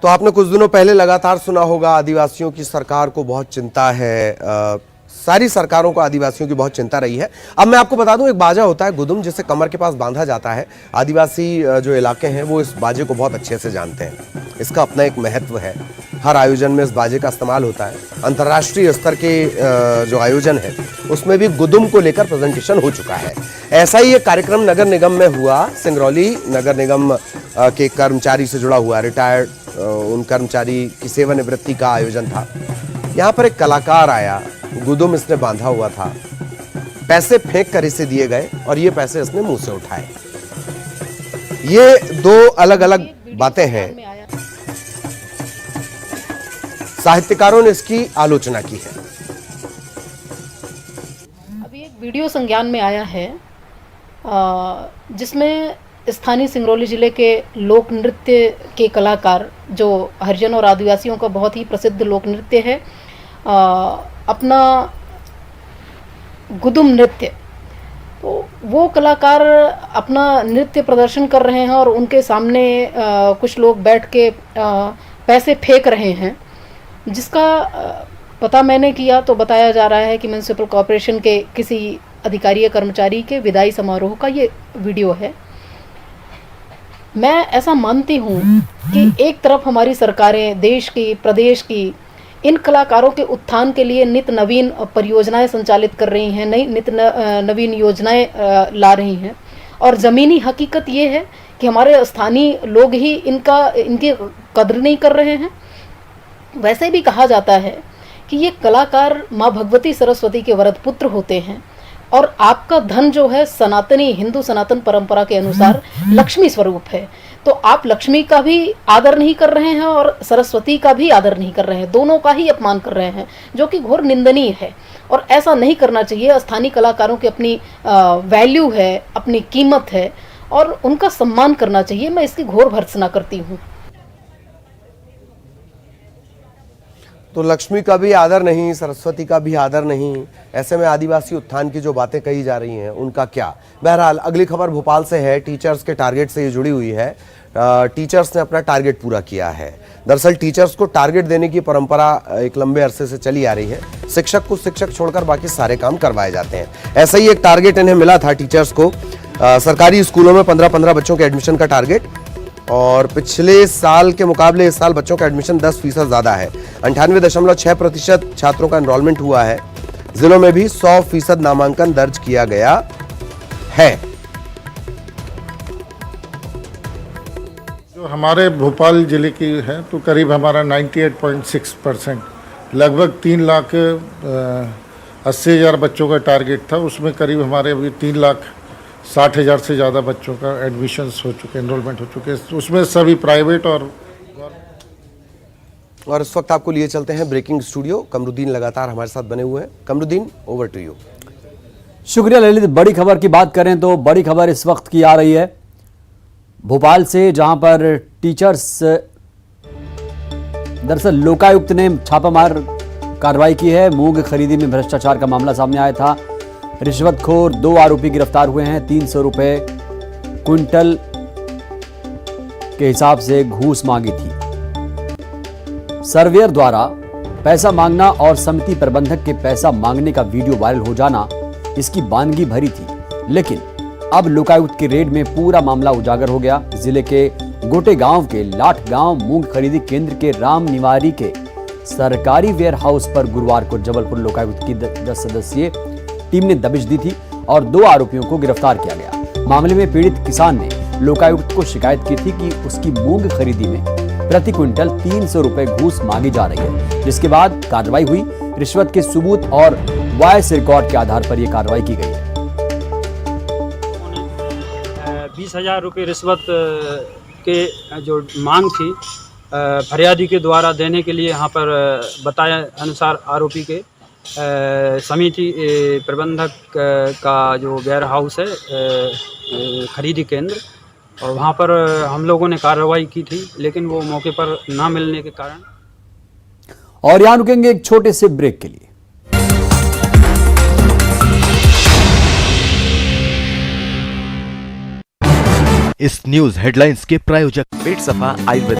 तो आपने कुछ दिनों पहले लगातार सुना होगा आदिवासियों की सरकार को बहुत चिंता है। सारी सरकारों को आदिवासियों की बहुत चिंता रही है। अब मैं आपको बता दूं, एक बाजा होता है गुदुम, जिसे कमर के पास बांधा जाता है। आदिवासी जो इलाके हैं वो इस बाजे को बहुत अच्छे से जानते हैं। इसका अपना एक महत्व है। हर आयोजन में इस बाजे का इस्तेमाल होता है। अंतर्राष्ट्रीय स्तर के जो आयोजन है उसमें भी गुदुम को लेकर प्रेजेंटेशन हो चुका है। ऐसा ही एक कार्यक्रम नगर निगम में हुआ। सिंगरौली नगर निगम के कर्मचारी से जुड़ा हुआ रिटायर्ड उन कर्मचारी की सेवानिवृत्ति का आयोजन था। यहाँ पर एक कलाकार आया, गुदुम इसने बांधा हुआ था, पैसे फेंक कर इसे दिए गए और ये पैसे इसने मुंह से उठाए। ये दो अलग अलग बातें हैं। साहित्यकारों ने इसकी आलोचना की है। अभी एक वीडियो संज्ञान में आया है जिसमें स्थानीय सिंगरौली जिले के लोक नृत्य के कलाकार, जो हरिजन और आदिवासियों का बहुत ही प्रसिद्ध लोक नृत्य है, अपना गुदुम नृत्य, तो वो कलाकार अपना नृत्य प्रदर्शन कर रहे हैं और उनके सामने कुछ लोग बैठ के पैसे फेंक रहे हैं। जिसका पता मैंने किया तो बताया जा रहा है कि म्युनिसिपल कॉर्पोरेशन के किसी अधिकारी या कर्मचारी के विदाई समारोह का ये वीडियो है। मैं ऐसा मानती हूँ कि एक तरफ हमारी सरकारें देश की, प्रदेश की इन कलाकारों के उत्थान के लिए नित नवीन परियोजनाएं संचालित कर रही हैं, नित नवीन योजनाएं ला रही हैं, और ज़मीनी हकीकत ये है कि हमारे स्थानीय लोग ही इनकी कद्र नहीं कर रहे हैं। वैसे भी कहा जाता है कि ये कलाकार माँ भगवती सरस्वती के वरद पुत्र होते हैं और आपका धन जो है सनातनी हिंदू सनातन परंपरा के अनुसार लक्ष्मी स्वरूप है। तो आप लक्ष्मी का भी आदर नहीं कर रहे हैं और सरस्वती का भी आदर नहीं कर रहे हैं, दोनों का ही अपमान कर रहे हैं, जो कि घोर निंदनीय है और ऐसा नहीं करना चाहिए। स्थानीय कलाकारों की अपनी वैल्यू है, अपनी कीमत है और उनका सम्मान करना चाहिए। मैं इसकी घोर भर्त्सना करती हूँ। तो लक्ष्मी का भी आदर नहीं, सरस्वती का भी आदर नहीं, ऐसे में आदिवासी उत्थान की जो बातें कही जा रही हैं उनका क्या? बहरहाल अगली खबर भोपाल से है। टीचर्स के टारगेट से ये जुड़ी हुई है। टीचर्स ने अपना टारगेट पूरा किया है। दरअसल टीचर्स को टारगेट देने की परंपरा एक लंबे अरसे से चली आ रही है। शिक्षक को शिक्षक छोड़कर बाकी सारे काम करवाए जाते हैं। ऐसा ही एक टारगेट इन्हें मिला था टीचर्स को। सरकारी स्कूलों में 15-15 बच्चों के एडमिशन का टारगेट, और पिछले साल के मुकाबले इस साल बच्चों का एडमिशन 10% ज़्यादा है। 98.6% छात्रों का एनरोलमेंट हुआ है। जिलों में भी 100% नामांकन दर्ज किया गया है। जो हमारे भोपाल जिले की है तो करीब हमारा 98.6%, लगभग 3,80,000 बच्चों का टारगेट था। उसमें करीब हमारे अभी 3,60,000 से ज़्यादा बच्चों का एडमिशन्स हो चुके, एनरोलमेंट हो चुके। उसमें सभी प्राइवेट और इस वक्त आपको लिए चलते हैं ब्रेकिंग स्टूडियो। कमरुद्दीन लगातार हमारे साथ बने हुए हैं। Kamruddin, over to you. शुक्रिया ललित। बड़ी खबर की बात करें तो बड़ी खबर इस वक्त की आ रही है भोपाल से, जहां पर टीचर्स, दरअसल लोकायुक्त ने छापामार कार्रवाई की है। मूंग खरीदी में भ्रष्टाचार का मामला सामने आया था। रिश्वतखोर 2 आरोपी गिरफ्तार हुए हैं। 300 रुपए क्विंटल के हिसाब से घूस मांगी थी। सर्वेयर द्वारा पैसा मांगना और समिति प्रबंधक के पैसा मांगने का वीडियो वायरल हो जाना इसकी वानगी भरी थी। लेकिन अब लोकायुक्त के रेड में पूरा मामला उजागर हो गया। जिले के गोटे गांव के लाठ गांव मूंग खरीदी केंद्र के राम निवारी के सरकारी वेयर हाउस पर गुरुवार को जबलपुर लोकायुक्त की 10 सदस्यीय टीम ने दबिश दी थी और 2 आरोपियों को गिरफ्तार किया गया। मामले में पीड़ित किसान ने लोकायुक्त को शिकायत की थी कि उसकी मूंग खरीदी में प्रति क्विंटल 300 रुपए घूस मांगी जा रही है, जिसके बाद कार्रवाई हुई। रिश्वत के सबूत और वॉइस रिकॉर्ड के आधार पर यह कार्रवाई की गई है। 20,000 रुपये रिश्वत के जो मांग थी फरियादी के द्वारा देने के लिए, यहाँ पर बताया अनुसार आरोपी के समिति प्रबंधक का जो वेयर हाउस है खरीदी केंद्र, और वहाँ पर हम लोगों ने कार्रवाई की थी, लेकिन वो मौके पर ना मिलने के कारण। और यहाँ रुकेंगे एक छोटे से ब्रेक के लिए। इस न्यूज हेडलाइंस के प्रायोजक पेट सफा आयुर्वेद।